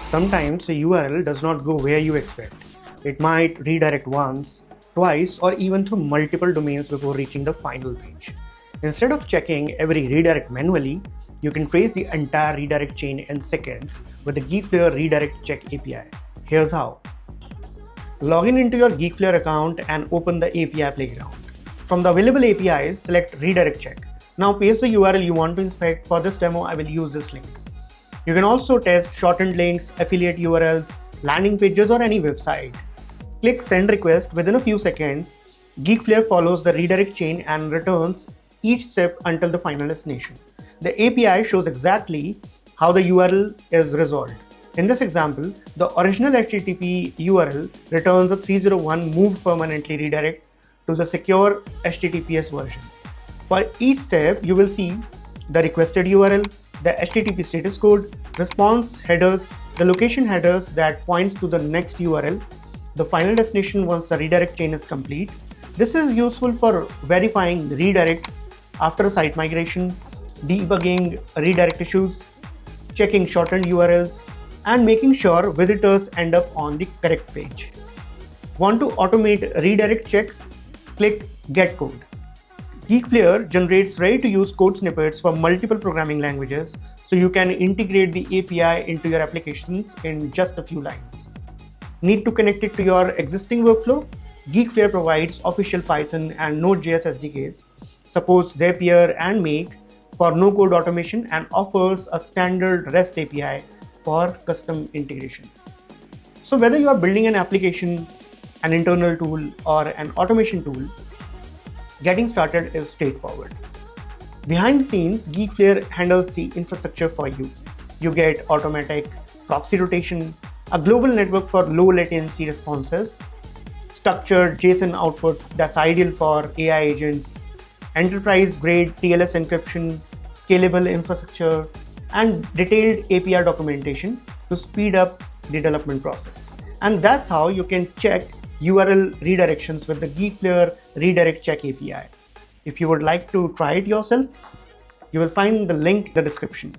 Sometimes a URL does not go where you expect. It might redirect once, twice, or even through multiple domains before reaching the final page. Instead of checking every redirect manually, you can trace the entire redirect chain in seconds with the Geekflare Redirect Check API. Here's how. Log in into your Geekflare account and open the API playground. From the available APIs, select Redirect Check. Now paste the URL you want to inspect. For this demo, I will use this link. You can also test shortened links, affiliate URLs, landing pages, or any website. Click Send Request. Within a few seconds, Geekflare follows the redirect chain and returns each step until the final destination. The API shows exactly how the URL is resolved. In this example, the original HTTP URL returns a 301 moved permanently redirect to the secure HTTPS version. For each step, you will see the requested URL, the HTTP status code, response headers, the location headers that points to the next URL, the final destination once the redirect chain is complete. This is useful for verifying redirects after a site migration, debugging redirect issues, checking shortened URLs, and making sure visitors end up on the correct page. Want to automate redirect checks? Click Get Code. Geekflare generates ready-to-use code snippets for multiple programming languages, so you can integrate the API into your applications in just a few lines. Need to connect it to your existing workflow? Geekflare provides official Python and Node.js SDKs, supports Zapier and Make for no-code automation, and offers a standard REST API for custom integrations. So whether you are building an application, an internal tool, or an automation tool, getting started is straightforward. Behind the scenes, Geekflare handles the infrastructure for you. You get automatic proxy rotation, a global network for low latency responses, structured JSON output that's ideal for AI agents, enterprise-grade TLS encryption, scalable infrastructure, and detailed API documentation to speed up the development process. And that's how you can check URL redirections with the Geekflare Redirect Check API. If you would like to try it yourself, you will find the link in the description.